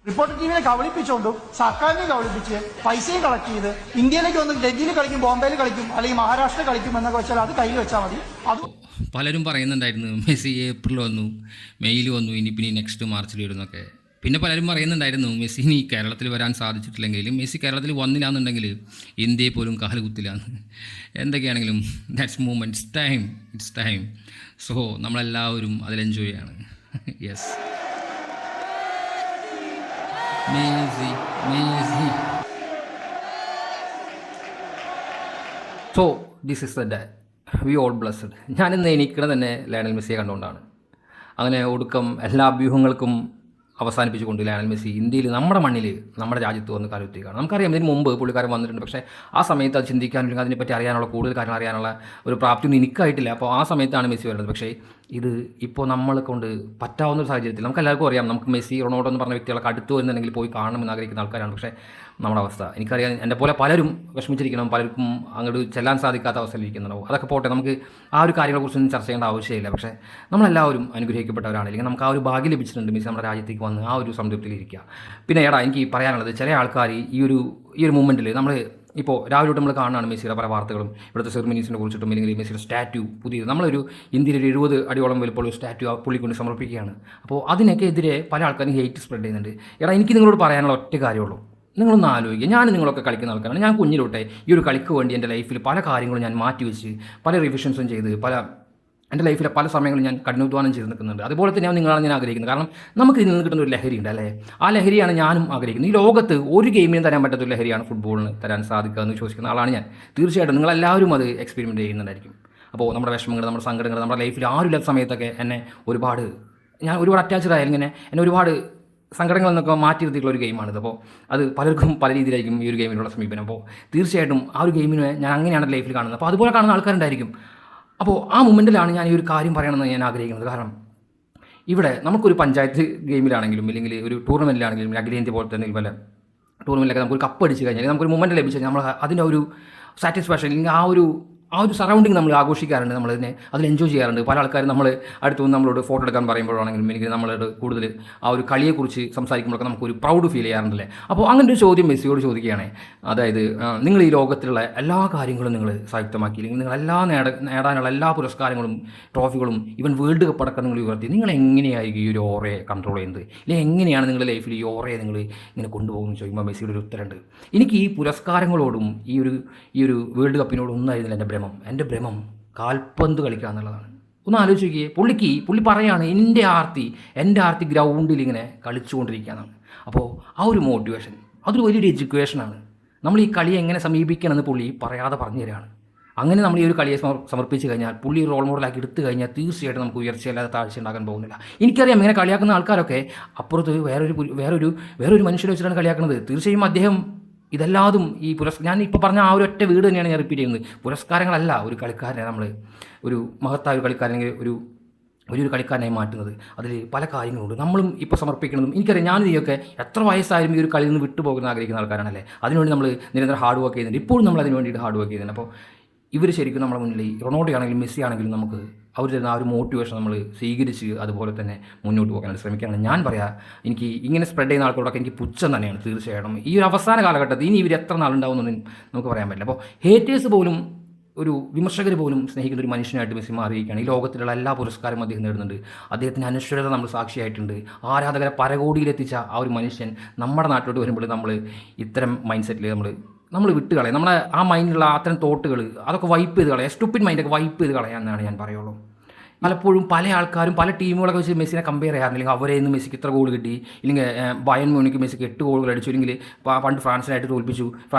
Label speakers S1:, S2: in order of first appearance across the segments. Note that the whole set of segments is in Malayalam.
S1: റിപ്പോർട്ടർ ടീമിനെ കബളിപ്പിച്ചുകൊണ്ടും സർക്കാരിനെ കബളിപ്പിച്ച് പൈസയും കളക്ട് ചെയ്ത് ഇന്ത്യയിലേക്ക് വന്ന് ഡൽഹിയിൽ കളിക്കും, ബോംബെയിൽ കളിക്കും, അല്ലെങ്കിൽ മഹാരാഷ്ട്ര കളിക്കും എന്നൊക്കെ വെച്ചാൽ അത് കയ്യിൽ വെച്ചാൽ മതി. അത്
S2: പലരും പറയുന്നുണ്ടായിരുന്നു മെസ്സി ഏപ്രിൽ വന്നു, മെയ്യിൽ വന്നു, ഇനി പിന്നെ നെക്സ്റ്റ് മാർച്ചിൽ വരുന്നൊക്കെ. പിന്നെ പലരും പറയുന്നുണ്ടായിരുന്നു മെസ്സി ഇനി കേരളത്തിൽ വരാൻ സാധിച്ചിട്ടില്ലെങ്കിലും മെസ്സി കേരളത്തിൽ വന്നില്ല എന്നുണ്ടെങ്കിൽ ഇന്ത്യയെ പോലും കാലുകുത്തില്ലാന്ന്. എന്തൊക്കെയാണെങ്കിലും that's moment, it's time. So നമ്മളെല്ലാവരും അതിൽ എൻജോയ് ചെയ്യാണ്. Yes, Messi. So this is the day, we all blessed. ഞാനിന്ന് എനിക്കിടെ തന്നെ ലയണൽ മെസ്സിയെ കണ്ടുകൊണ്ടാണ്. അങ്ങനെ ഒടുക്കം എല്ലാ അഭ്യൂഹങ്ങൾക്കും അവസാനിപ്പിച്ചുകൊണ്ട് ലയണൽ മെസ്സി ഇന്ത്യയിൽ, നമ്മുടെ മണ്ണിൽ, നമ്മുടെ രാജ്യത്ത് വന്ന് കാലുകുത്തിയാണ്. നമുക്കറിയാം ഇതിന് മുമ്പ് പുള്ളിക്കാരൻ വന്നിട്ടുണ്ട്. പക്ഷേ ആ സമയത്ത് അത് ചിന്തിക്കാനും അതിനെപ്പറ്റി അറിയാനുള്ള കൂടുതൽ കാര്യങ്ങൾ അറിയാനുള്ള ഒരു പ്രാപ്തിയൊന്നും എനിക്കായിട്ടില്ല. അപ്പോൾ ആ സമയത്താണ് മെസ്സി വരുന്നത്. പക്ഷേ ഇത് ഇപ്പോൾ നമ്മളെ കൊണ്ട് പറ്റാവുന്ന ഒരു സാഹചര്യത്തിൽ നമുക്ക് എല്ലാവർക്കും അറിയാം, നമുക്ക് മെസ്സി, റൊണാൾഡോ എന്ന് പറഞ്ഞ വ്യക്തികളൊക്കെ അടുത്ത് വരുന്നുണ്ടെങ്കിൽ പോയി കാണണമെന്ന് ആഗ്രഹിക്കുന്ന ആൾക്കാരാണ്. പക്ഷേ നമ്മുടെ അവസ്ഥ എനിക്കറിയാം. എൻ്റെ പോലെ പലരും വിഷമിച്ചിരിക്കണം, പലർക്കും അങ്ങോട്ട് ചെല്ലാൻ സാധിക്കാത്ത അവസ്ഥയിലിരിക്കുന്നുണ്ടാവും. അതൊക്കെ പോട്ടെ, നമുക്ക് ആ ഒരു കാര്യങ്ങളെക്കുറിച്ചൊന്നും ചർച്ച ചെയ്യേണ്ട ആവശ്യമില്ല. പക്ഷേ നമ്മളെല്ലാവരും അനുഗ്രഹിക്കപ്പെട്ടവരാണ്, അല്ലെങ്കിൽ നമുക്ക് ആ ഒരു ഭാഗ്യം ലഭിച്ചിട്ടുണ്ട് മെസ്സി നമ്മുടെ രാജ്യത്തേക്ക് വന്ന് ആ ഒരു സംതൃപ്തിയിലിരിക്കുക. പിന്നെ എനിക്ക് പറയാനുള്ളത്, ചില ആൾക്കാർ ഈ ഒരു മൂമെൻറ്റിൽ നമ്മൾ ഇപ്പോൾ രാവിലെ തൊട്ട് നമ്മൾ കാണുകയാണ് മെസ്സിയുടെ പല വാർത്തകളും, ഇവിടുത്തെ സെറിമണീസിനെ കുറിച്ചിട്ടും, അല്ലെങ്കിൽ മെസ്സിയുടെ സ്റ്റാറ്റ്യൂ പുതിയത് നമ്മളൊരു ഇന്ത്യയിൽ ഒരു 70 അടിയോളം വലിപ്പമുള്ള ഒരു സ്റ്റാറ്റ്യൂ ആ പുള്ളിക്കൊണ്ട് സമർപ്പിക്കുകയാണ്. അപ്പോൾ അതിനൊക്കെ എതിരെ പല ആൾക്കാരും ഹെയ്റ്റ് സ്പ്രെഡ് ചെയ്യുന്നുണ്ട്. എനിക്ക് നിങ്ങളോട് പറയാനുള്ള ഒറ്റ കാര്യമുള്ളൂ, നിങ്ങളൊന്ന് ആലോചിക്കുക. ഞാൻ നിങ്ങളൊക്കെ കളിക്കുന്ന ആൾക്കാരാണ്. ഞാൻ കുഞ്ഞിലോട്ടെ ഈ ഒരു കളിക്ക് വേണ്ടി എൻ്റെ ലൈഫിൽ പല കാര്യങ്ങളും ഞാൻ മാറ്റിവെച്ച് പല റിവിഷൻസും ചെയ്ത് എൻ്റെ ലൈഫിലെ പല സമയങ്ങളും ഞാൻ കഠിനാധ്വാനം ചെയ്ത് നിൽക്കുന്നുണ്ട്. അതുപോലെ തന്നെയാണ് നിങ്ങളാണ് ഞാൻ ആഗ്രഹിക്കുന്നത്. കാരണം നമുക്ക് ഇതിൽ നിന്ന് കിട്ടുന്ന ഒരു ലഹരി ഉണ്ട് അല്ലേ, ആ ലഹരിയാണ് ഞാനും ആഗ്രഹിക്കുന്നത്. ഈ ലോകത്ത് ഒരു ഗെയിമിനും തരാൻ പറ്റാത്തൊരു ലഹരിയാണ് ഫുട്ബോളിന് തരാൻ സാധിക്കുക എന്ന് വിശ്വസിക്കുന്ന ആളാണ് ഞാൻ. തീർച്ചയായിട്ടും നിങ്ങളെല്ലാവരും അത് എക്സ്പെരിമെൻറ്റ് ചെയ്യുന്നുണ്ടായിരിക്കും. അപ്പോൾ നമ്മുടെ വിഷമങ്ങൾ, നമ്മുടെ സങ്കടങ്ങൾ, നമ്മുടെ ലൈഫിൽ ആരുമില്ലാത്ത സമയത്തൊക്കെ ഞാൻ ഒരുപാട് അറ്റാച്ച്ഡ് ആയാലും ഇങ്ങനെ എന്നെ ഒരുപാട് സങ്കടങ്ങളിൽ നിന്നൊക്കെ മാറ്റി നിർത്തിയിട്ടുള്ള ഒരു ഗെയിമാണിത്. അപ്പോൾ അത് പലർക്കും പല രീതിയിലായിരിക്കും ഈ ഒരു ഗെയിമിലുള്ള സമീപനം. അപ്പോൾ തീർച്ചയായിട്ടും ആ ഒരു ഗെയിമിനെ ഞാൻ അങ്ങനെയാണ് ലൈഫിൽ കാണുന്നത്. അപ്പോൾ അതുപോലെ കാണുന്ന ആൾക്കാരുണ്ടായിരിക്കും. അപ്പോൾ ആ മൊമെൻറ്റിലാണ് ഞാൻ ഈ ഒരു കാര്യം പറയണമെന്ന് ഞാൻ ആഗ്രഹിക്കുന്നത്. കാരണം ഇവിടെ നമുക്കൊരു പഞ്ചായത്ത് ഗെയിമിലാണെങ്കിലും, അല്ലെങ്കിൽ ഒരു ടൂർണമെൻറ്റിലാണെങ്കിലും, അഖിലേന്ത്യ പോലെ തന്നെ പല ടൂർണമെൻറ്റിലൊക്കെ നമുക്കൊരു കപ്പ് അടിച്ച് കഴിഞ്ഞാൽ, നമുക്കൊരു മൊമെൻറ്റ് ലഭിച്ചു കഴിഞ്ഞാൽ നമ്മൾ അതിൻ്റെ ഒരു സാറ്റിസ്ഫാക്ഷൻ, അല്ലെങ്കിൽ ആ ഒരു സറൗണ്ടിങ് നമ്മൾ ആഘോഷിക്കാറുണ്ട്, അതിൽ എൻജോയ് ചെയ്യാറുണ്ട്. പല ആൾക്കാരും നമ്മൾ അടുത്ത് വന്ന് നമ്മളോട് ഫോട്ടോ എടുക്കാൻ പറയുമ്പോഴാണെങ്കിലും, എനിക്ക് നമ്മളോട് കൂടുതൽ ആ ഒരു കളിയെക്കുറിച്ച് സംസാരിക്കുമ്പോഴൊക്കെ നമുക്കൊരു പ്രൗഡ് ഫീൽ ചെയ്യാറുണ്ടല്ലേ. അപ്പോൾ അങ്ങനെ ഒരു ചോദ്യം മെസ്സിയോട് ചോദിക്കുകയാണ്. അതായത് നിങ്ങൾ ഈ ലോകത്തിലുള്ള എല്ലാ കാര്യങ്ങളും നിങ്ങൾ സായുക്തമാക്കി, അല്ലെങ്കിൽ നിങ്ങളെല്ലാ നേടാനുള്ള എല്ലാ പുരസ്കാരങ്ങളും, ട്രോഫികളും, ഈവൻ വേൾഡ് കപ്പ് അടക്കം നിങ്ങൾ ഉയർത്തി, നിങ്ങൾ എങ്ങനെയായിരിക്കും ഈ ഒരു ഓറയെ കൺട്രോൾ ചെയ്യുന്നത്, അല്ലെങ്കിൽ എങ്ങനെയാണ് നിങ്ങളുടെ ലൈഫിൽ ഈ ഓറയെ നിങ്ങൾ ഇങ്ങനെ കൊണ്ടുപോകുമെന്ന് ചോദിക്കുമ്പോൾ മെസ്സിയുടെ ഒരു ഉത്തരമുണ്ട്. എനിക്ക് ഈ പുരസ്കാരങ്ങളോടും ഈ ഒരു വേൾഡ് കപ്പിനോടും ഒന്നായിരുന്നില്ല എൻ്റെ ഭ്രമം കാൽപന്ത് കളിക്കുക എന്നുള്ളതാണ്. ഒന്ന് ആലോചിച്ച് നോക്കിയേ. പുള്ളി പറയാണ് എൻ്റെ ആർത്തി ഗ്രൗണ്ടിൽ ഇങ്ങനെ കളിച്ചുകൊണ്ടിരിക്കുകയെന്നാണ്. അപ്പോൾ ആ ഒരു മോട്ടിവേഷൻ, അതൊരു വലിയൊരു എഡ്യൂക്കേഷനാണ്. നമ്മൾ ഈ കളിയെ എങ്ങനെ സമീപിക്കണമെന്ന് പുള്ളി പറയാതെ പറഞ്ഞു തരികയാണ്. അങ്ങനെ നമ്മൾ ഈ ഒരു കളിയെ സമർപ്പിച്ച് കഴിഞ്ഞാൽ, പുള്ളി റോൾ മോഡലാക്കി എടുത്തു കഴിഞ്ഞാൽ, തീർച്ചയായിട്ടും നമുക്ക് ഉയർച്ചയല്ലാതെ താഴ്ച ഉണ്ടാക്കാൻ പോകുന്നില്ല. എനിക്കറിയാം ഇങ്ങനെ കളിയാക്കുന്ന ആൾക്കാരൊക്കെ അപ്പുറത്ത് വേറൊരു മനുഷ്യരെ വെച്ചിട്ടാണ് കളിയാക്കുന്നത്. തീർച്ചയായും അദ്ദേഹം ഇതെല്ലാതും ഈ ഞാൻ ഇപ്പോൾ പറഞ്ഞ ആ ഒരു ഒറ്റ വീട് തന്നെയാണ് ഞാൻ റിപ്പീറ്റ് ചെയ്യുന്നത്. പുരസ്കാരങ്ങളല്ല ഒരു കളിക്കാരനെ നമ്മൾ ഒരു മഹത്തായ ഒരു കളിക്കാരനെങ്കിൽ ഒരു കളിക്കാരനായി മാറ്റുന്നത്. അതിൽ പല കാര്യങ്ങളുണ്ട് നമ്മളും ഇപ്പോൾ സമർപ്പിക്കുന്നതും. എനിക്കറിയാം ഞാൻ നീയൊക്കെ എത്ര വയസ്സായാലും ഈ ഒരു കളിയിൽ നിന്ന് വിട്ടുപോകുന്ന ആഗ്രഹിക്കുന്ന ആൾക്കാരാണല്ലേ. അതിനുവേണ്ടി നമ്മൾ നിരന്തരം ഹാർഡ് വർക്ക് ചെയ്യുന്നുണ്ട്. ഇപ്പോഴും നമ്മൾ അതിന് വേണ്ടിയിട്ട് ഹാർഡ് വർക്ക് ചെയ്യുന്നുണ്ട്. അപ്പോൾ ഇവർ ശരിക്കും നമ്മുടെ മുന്നിൽ റൊണാൾഡോ ആണെങ്കിലും മെസ്സി ആണെങ്കിലും നമുക്ക് അവർ തരുന്ന ആ ഒരു മോട്ടിവേഷൻ നമ്മൾ സ്വീകരിച്ച് അതുപോലെ തന്നെ മുന്നോട്ട് പോകാനായിട്ട് ശ്രമിക്കുകയാണ്. ഞാൻ പറയാം, എനിക്ക് ഇങ്ങനെ സ്പ്രെഡ് ചെയ്യുന്ന ആൾക്കാരോടൊക്കെ എനിക്ക് പുച്ഛം തന്നെയാണ്. തീർച്ചയായിട്ടും ഈ ഒരു അവസാന കാലഘട്ടത്തിൽ ഇനി ഇവർ എത്ര നാളുണ്ടാവുമെന്നൊന്നും നമുക്ക് പറയാൻ പറ്റില്ല. അപ്പോൾ ഹേറ്റേഴ്സ് പോലും, ഒരു വിമർശകർ പോലും സ്നേഹിക്കുന്ന ഒരു മനുഷ്യനായിട്ട് മെസ്സി മാറിയിരിക്കുകയാണ്. ഈ ലോകത്തിലുള്ള എല്ലാ പുരസ്കാരവും അദ്ദേഹം നേടുന്നുണ്ട്. അദ്ദേഹത്തിൻ്റെ അനശ്വരത നമ്മൾ സാക്ഷിയായിട്ടുണ്ട്. ആരാധകരെ പരകോടിയിലെത്തിച്ച ആ ഒരു മനുഷ്യൻ നമ്മുടെ നാട്ടിലോട്ട് വരുമ്പോൾ നമ്മൾ ഇത്തരം മൈൻഡ് സെറ്റിൽ നമ്മൾ വിട്ടുകളയാം. നമ്മുടെ ആ മൈൻഡിലുള്ള അത്തരം തോട്ടുകൾ അതൊക്കെ വൈപ്പ് ചെയ്ത് കളയാം. സ്റ്റുപ്പിഡ് മൈൻഡൊക്കെ വൈപ്പ് ചെയ്ത് കളയാമെന്നാണ് ഞാൻ പറയുള്ളൂ. പലപ്പോഴും പല ആൾക്കാരും പല ടീമുകളൊക്കെ വെച്ച് മെസ്സിനെ കമ്പയർ ചെയ്യാറുണ്ട്. അല്ലെങ്കിൽ അവരെ ഇന്ന് മെസ്സിക്ക് ഇത്ര ഗോൾ കിട്ടി, ഇല്ലെങ്കിൽ ബയൺ മ്യൂണിക്ക് മെസ്സിക്ക് 8 ഗോളുകൾ അടിച്ചു, ഇല്ലെങ്കിൽ പണ്ട് ഫ്രാൻസിനായിട്ട് തോൽപ്പിച്ചു,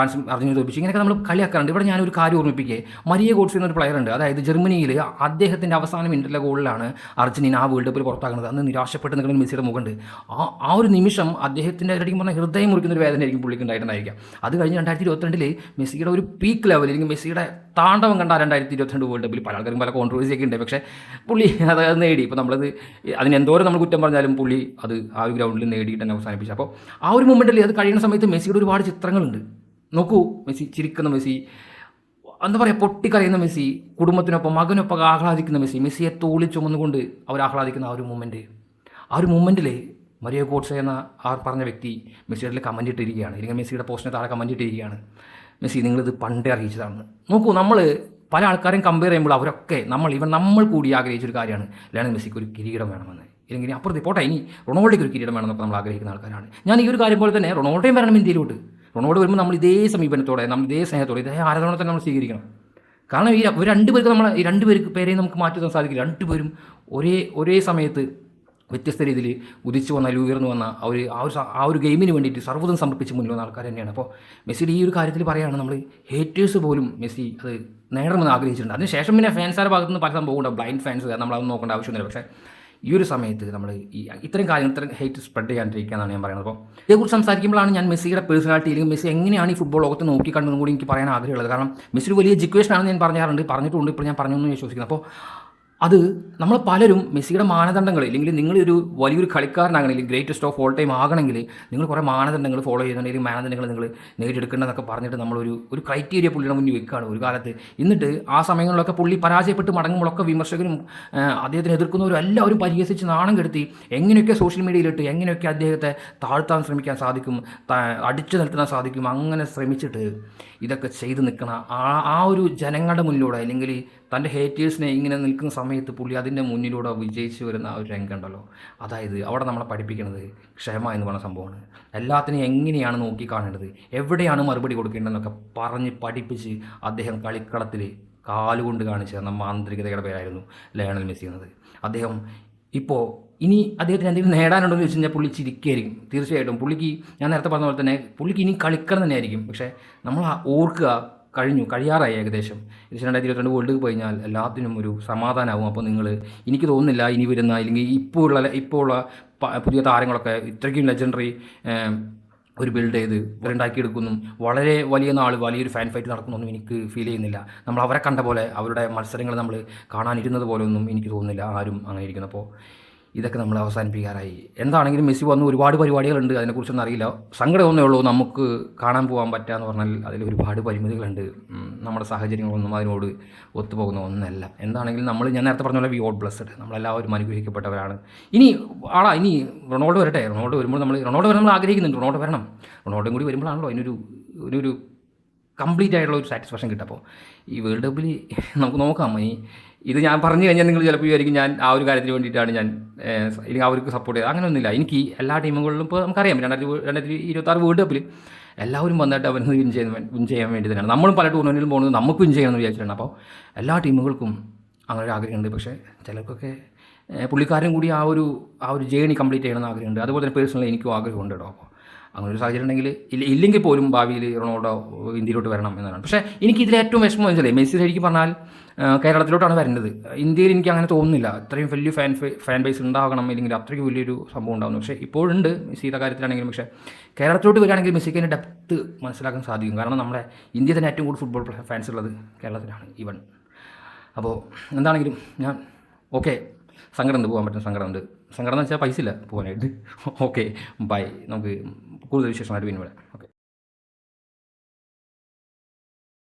S2: അർജന്റീന തോൽപ്പിച്ചു, ഇങ്ങനെയൊക്കെ നമ്മൾ കളിയാക്കാറുണ്ട്. ഇവിടെ ഞാനൊരു കാര്യം ഓർമ്മിപ്പിക്കുക. മരിയ ഗോഡ്സ് എന്നൊരു പ്ലെയർ ഉണ്ട്. അതായത് ജർമ്മനിയിൽ അദ്ദേഹത്തിൻ്റെ അവസാന മിനിറ്റിലെ ഗോളിലാണ് അർജന്റീന ആ വേൾഡ് കപ്പിൽ പുറത്താക്കുന്നത്. അന്ന് നിരാശപ്പെട്ട് നിൽക്കുന്ന മെസ്സിയുടെ മുഖമുണ്ട്. ആ ഒരു നിമിഷം അദ്ദേഹത്തിൻ്റെ ഇടയ്ക്ക് പറഞ്ഞാൽ ഹൃദയം മുറിക്കുന്ന ഒരു വേദനയായിരിക്കും പുള്ളിക്ക് ഉണ്ടായിട്ടുണ്ടായിരിക്കാം. അത് കഴിഞ്ഞ് 2022 മെസ്സിയുടെ ഒരു പീക്ക് ലെവൽ, അല്ലെങ്കിൽ മെസ്സിയുടെ താണ്ഡവം കണ്ട 2022 വേൾഡ് കപ്പിൽ പല ആൾക്കാരും പല കോൺട്രവേഴ്സിയൊക്കെ ഉണ്ട്. പക്ഷേ പുള്ളി അത് നേടി. ഇപ്പോൾ നമ്മളത് അതിനെന്തോരം നമ്മൾ കുറ്റം പറഞ്ഞാലും പുള്ളി അത് ആ ഒരു ഗ്രൗണ്ടിൽ നേടിയിട്ട് തന്നെ അവസാനിപ്പിച്ചു. അപ്പോൾ ആ ഒരു മൊമെൻറ്റിൽ അത് കഴിയുന്ന സമയത്ത് മെസ്സിയുടെ ഒരുപാട് ചിത്രങ്ങളുണ്ട്. നോക്കൂ, മെസ്സി ചിരിക്കുന്ന മെസ്സി, എന്താ പറയുക, പൊട്ടിക്കരയുന്ന മെസ്സി, കുടുംബത്തിനൊപ്പം മകനൊപ്പം ആഹ്ലാദിക്കുന്ന മെസ്സിയെ തോളിൽ ചുമന്നുകൊണ്ട് അവർ ആഹ്ലാദിക്കുന്ന ആ ഒരു മൊമെൻറ്റിൽ മരിയോ ഗോഡ്സെ എന്ന ആ പറഞ്ഞ വ്യക്തി മെസ്സിയുടെ കമൻറ്റ് ഇട്ടിരിക്കുകയാണ്, അല്ലെങ്കിൽ മെസ്സിയുടെ പോസ്റ്റിന് താഴെ കമൻറ്റ് ഇട്ടിരിക്കുകയാണ്, മെസ്സി നിങ്ങളിത് പണ്ടേ അറിയിച്ചതാണ്. നോക്കൂ, നമ്മൾ പല ആൾക്കാരെയും കമ്പയർ ചെയ്യുമ്പോൾ അവരൊക്കെ നമ്മൾ കൂടി ആഗ്രഹിച്ചൊരു കാര്യമാണ് ലയണൽ മെസ്സിക്ക് ഒരു കിരീടം വേണമെന്ന്, ഇല്ലെങ്കിൽ അപ്പുറത്ത് പോട്ടെ ഇനി റൊണാൾഡോയ്ക്ക് ഒരു കിരീടം വേണമെന്നൊക്കെ നമ്മൾ ആഗ്രഹിക്കുന്ന ആൾക്കാരാണ്. ഞാൻ ഈ ഒരു കാര്യം പോലെ തന്നെ റൊണാൾഡോയും വരണം ഇന്ത്യയിലോട്ട്. റൊണാൾഡോ വരുമ്പോൾ നമ്മൾ ഇതേ സമീപനത്തോടെ, നമ്മൾ ഇതേ സ്നേഹത്തോടെ, ഇതേ ആരാധനയോടെ തന്നെ നമ്മൾ സ്വീകരിക്കണം. കാരണം ഇവർ രണ്ടുപേർക്ക് ഈ രണ്ടുപേർക്ക് പേരെയും നമുക്ക് മാറ്റി നിർത്താൻ സാധിക്കില്ല. രണ്ടുപേരും ഒരേ സമയത്ത് വ്യത്യസ്ത രീതിയിൽ ഉദിച്ചു വന്ന, ഉയർന്നു വന്ന ആ ഒരു ഗെയിമിന് വേണ്ടിയിട്ട് സർവ്വതും സമർപ്പിച്ച് മുന്നിൽ വന്ന ആൾക്കാർ തന്നെയാണ്. അപ്പോൾ മെസ്സിയുടെ ഈ ഒരു കാര്യത്തിൽ പറയുകയാണ്, നമ്മൾ ഹേറ്റേഴ്സ് പോലും മെസ്സി അത് നേടണമെന്ന് ആഗ്രഹിച്ചിട്ടുണ്ട്. അതിനുശേഷം പിന്നെ ഫാൻസാരുടെ ഭാഗത്ത് നിന്ന് പല സംഭവം ഉണ്ടാവും, ബ്ലൈൻഡ് ഫാൻസ്, നമ്മളതൊന്നും നോക്കേണ്ട ആവശ്യമൊന്നുമില്ല. പക്ഷേ ഈ ഒരു സമയത്ത് നമ്മൾ ഇത്തരം കാര്യങ്ങൾ, ഇത്തരം ഹേറ്റ് സ്പ്രെഡ് ചെയ്യാണ്ടിരിക്കുക എന്നാണ് ഞാൻ പറയുന്നത്. അപ്പോൾ ഇതേക്കുറിച്ച് സംസാരിക്കുമ്പോഴാണ് ഞാൻ മെസ്സിയുടെ പേഴ്സണാലിറ്റി, അല്ലെങ്കിൽ മെസ്സി എങ്ങനെയാണ് ഈ ഫുട്ബോൾ ലോകത്ത് നോക്കിക്കണ്ടെന്നും കൂടി എനിക്ക് പറയാൻ ആഗ്രഹമുള്ളത്. കാരണം മെസ്സി ഒരു വലിയ എഡ്യൂക്കേഷൻ ആണെന്ന് ഞാൻ പറഞ്ഞിട്ടുണ്ട്, ഇപ്പോൾ ഞാൻ പറഞ്ഞു എന്ന് വിശ്വസിക്കുന്നത്. അപ്പോൾ അത് നമ്മൾ പലരും മെസ്സിയുടെ മാനദണ്ഡങ്ങൾ, ഇല്ലെങ്കിൽ നിങ്ങളൊരു വലിയൊരു കളിക്കാരനാകണം, അല്ലെങ്കിൽ ഗ്രേറ്റസ്റ്റ് ഓഫ് ഓൾ ടൈം ആകണമെങ്കിൽ നിങ്ങൾ കുറേ മാനദണ്ഡങ്ങൾ ഫോളോ ചെയ്യുന്നുണ്ടെങ്കിൽ മാനദണ്ഡങ്ങൾ നിങ്ങൾ നേടിയെടുക്കേണ്ടതെന്നൊക്കെ പറഞ്ഞിട്ട് നമ്മളൊരു ക്രൈറ്റീരിയ പുള്ളിയുടെ മുന്നിൽ വെക്കുകയാണ് ഒരു കാലത്ത്. എന്നിട്ട് ആ സമയങ്ങളിലൊക്കെ പുള്ളി പരാജയപ്പെട്ട് മടങ്ങുമ്പോഴൊക്കെ വിമർശകരും അദ്ദേഹത്തിന് എതിർക്കുന്നവരും എല്ലാവരും പരിഹസിച്ച് നാണം കെടുത്തി എങ്ങനെയൊക്കെ സോഷ്യൽ മീഡിയയിലിട്ട് എങ്ങനെയൊക്കെ അദ്ദേഹത്തെ താഴ്ത്താൻ ശ്രമിക്കാൻ സാധിക്കും, അടിച്ചു നിർത്താൻ സാധിക്കും, അങ്ങനെ ശ്രമിച്ചിട്ട് ഇതൊക്കെ ചെയ്ത് നിൽക്കണ ആ ഒരു ജനങ്ങളുടെ മുന്നിലൂടെ, അല്ലെങ്കിൽ തൻ്റെ ഹേറ്റേഴ്സിനെ ഇങ്ങനെ നിൽക്കുന്ന സമയത്ത് പുള്ളി അതിൻ്റെ മുന്നിലൂടെ വിജയിച്ച് വരുന്ന ആ ഒരു രംഗമുണ്ടല്ലോ, അതായത് അവിടെ നമ്മളെ പഠിപ്പിക്കുന്നത് ക്ഷമ എന്ന് പറയുന്ന സംഭവമാണ്. എല്ലാത്തിനെയും എങ്ങനെയാണ് നോക്കിക്കാണേണ്ടത്, എവിടെയാണ് മറുപടി കൊടുക്കേണ്ടതെന്നൊക്കെ പറഞ്ഞ് പഠിപ്പിച്ച് അദ്ദേഹം കളിക്കളത്തിൽ കാലുകൊണ്ട് കാണിച്ച നമ്മ മാന്ത്രികതയുടെ പേരായിരുന്നു ലയണൽ മെസ്സി എന്നത്. അദ്ദേഹം ഇപ്പോൾ ഇനി അദ്ദേഹത്തിന് എന്തെങ്കിലും നേടാനുണ്ടോ എന്ന് ചോദിച്ചു കഴിഞ്ഞാൽ പുള്ളി ചിരിക്കുകയായിരിക്കും. തീർച്ചയായിട്ടും പുള്ളിക്ക്, ഞാൻ നേരത്തെ പറഞ്ഞ പോലെ തന്നെ, പുള്ളിക്ക് ഇനി കളിക്കണം തന്നെയായിരിക്കും. പക്ഷേ നമ്മൾ ഓർക്കുക, കഴിയാറായി ഏകദേശം 2022 വേൾഡ് കപ്പ് കഴിഞ്ഞാൽ എല്ലാത്തിനും ഒരു സമാധാനമാവും. അപ്പോൾ എനിക്ക് തോന്നുന്നില്ല ഇനി വരുന്ന, അല്ലെങ്കിൽ ഇപ്പോൾ ഉള്ള പുതിയ താരങ്ങളൊക്കെ ഇത്രയ്ക്കും ലെജൻഡറി ഒരു ബിൽഡ് ചെയ്ത് ഉണ്ടാക്കിയെടുക്കുന്നു, വളരെ വലിയൊരു ഫാൻ ഫൈറ്റ് നടക്കുന്നൊന്നും എനിക്ക് ഫീൽ ചെയ്യുന്നില്ല. നമ്മൾ അവരെ കണ്ട പോലെ, അവരുടെ മത്സരങ്ങൾ നമ്മൾ കാണാനിരുന്നത് പോലെ ഒന്നും എനിക്ക് തോന്നുന്നില്ല ആരും അങ്ങനെ ഇരിക്കുന്നു. അപ്പോൾ ഇതൊക്കെ നമ്മൾ അവസാനിപ്പിക്കാറായി. എന്താണെങ്കിലും മെസ്സി വന്ന് ഒരുപാട് പരിപാടികളുണ്ട്, അതിനെക്കുറിച്ചൊന്നും അറിയില്ല. സങ്കടമൊന്നേ ഉള്ളൂ, നമുക്ക് കാണാൻ പോകാൻ പറ്റുകയെന്ന് പറഞ്ഞാൽ അതിൽ ഒരുപാട് പരിമിതികളുണ്ട്. നമ്മുടെ സാഹചര്യങ്ങളൊന്നും അതിനോട് ഒത്തുപോകുന്ന ഒന്നല്ല. എന്താണെങ്കിലും ഞാൻ നേരത്തെ പറഞ്ഞ പോലെ വി ഓൾ ബ്ലെസ്ഡ്, നമ്മളെല്ലാവരും അനുഗ്രഹിക്കപ്പെട്ടവരാണ്. ഇനി റൊണാൾഡോ വരട്ടെ. റൊണാൾഡോ വരുമ്പോൾ റൊണാൾഡോ വരാൻ നമ്മൾ ആഗ്രഹിക്കുന്നുണ്ട്. റൊണാൾഡോ വരണം. റൊണാൾഡോയും കൂടി വരുമ്പോഴാണല്ലോ അതിനൊരു കംപ്ലീറ്റ് ആയിട്ടുള്ള ഒരു സാറ്റിസ്ഫാക്ഷൻ കിട്ടും. അപ്പോൾ ഈ വേൾഡ് കപ്പിൽ നമുക്ക് നോക്കാം. ഇത് ഞാൻ പറഞ്ഞു കഴിഞ്ഞാൽ നിങ്ങൾ ചിലപ്പോൾ വിചാരിക്കും ഞാൻ ആ ഒരു കാര്യത്തിന് വേണ്ടിയിട്ടാണ് അല്ലെങ്കിൽ അവർക്ക് സപ്പോർട്ട് ചെയ്തത്. അങ്ങനെയൊന്നുമില്ല. എനിക്ക് എല്ലാ ടീമുകളിലും ഇപ്പോൾ നമുക്കറിയാം 2026 വേൾഡ് കപ്പിൽ എല്ലാവരും വന്നിട്ട് അവർ വിൻ ചെയ്യാൻ വേണ്ടി തന്നെയാണ്. നമ്മളും പല ടൂർണമെൻറ്റിലും പോകുന്നത് നമുക്ക് വിൻ ചെയ്യണമെന്ന് വിചാരിച്ചിട്ടാണ്. അപ്പോൾ എല്ലാ ടീമുകൾക്കും അങ്ങനെ ഒരു ആഗ്രഹമുണ്ട്. പക്ഷേ ചിലർക്കൊക്കെ പുള്ളിക്കാരും കൂടി ആ ഒരു ജേണി കംപ്ലീറ്റ് ചെയ്യണമെന്ന് ആഗ്രഹമുണ്ട്. അതുപോലെ തന്നെ പേഴ്സണലി എനിക്കും ആഗ്രഹമുണ്ട് കേട്ടോ. അപ്പോൾ അങ്ങനെ ഒരു സാഹചര്യം ഉണ്ടെങ്കിൽ ഇല്ലെങ്കിൽ പോലും ഭാവിയിൽ റൊണാൾഡോ ഇന്ത്യയിലോട്ട് വരണം എന്നാണ്. പക്ഷേ എനിക്ക് ഇതിലേറ്റവും വിഷമം വെച്ചാൽ മെസ്സി ശരിക്കും പറഞ്ഞാൽ കേരളത്തിലോട്ടാണ് വരുന്നത്. ഇന്ത്യയിൽ എനിക്ക് അങ്ങനെ തോന്നുന്നില്ല അത്രയും വലിയ ഫാൻ ബേസ് ഉണ്ടാകണം, അല്ലെങ്കിൽ അത്രയ്ക്ക് വലിയൊരു സംഭവം ഉണ്ടാകുന്നു. പക്ഷേ ഇപ്പോഴുണ്ട് മെസ്സിയുടെ കാര്യത്തിലാണെങ്കിലും. പക്ഷേ കേരളത്തിലോട്ട് വരികയാണെങ്കിൽ മെസ്സിക്ക് അതിൻ്റെ ഡെപ്ത് മനസ്സിലാക്കാൻ സാധിക്കും. കാരണം നമ്മുടെ ഇന്ത്യ തന്നെ ഏറ്റവും കൂടുതൽ ഫുട്ബോൾ ഫാൻസ് ഉള്ളത് കേരളത്തിലാണ് ഈവൻ. അപ്പോൾ എന്താണെങ്കിലും ഞാൻ സങ്കടമുണ്ട്, പോകാൻ പറ്റുന്ന സങ്കടമുണ്ട്. സങ്കടം എന്ന് വെച്ചാൽ പൈസ ഇല്ല പോകാനായിട്ട്. Okay, bye. നമുക്ക് കൂടുതൽ വിശേഷമായിട്ട് പിന്നെ വരാം. ഓക്കെ.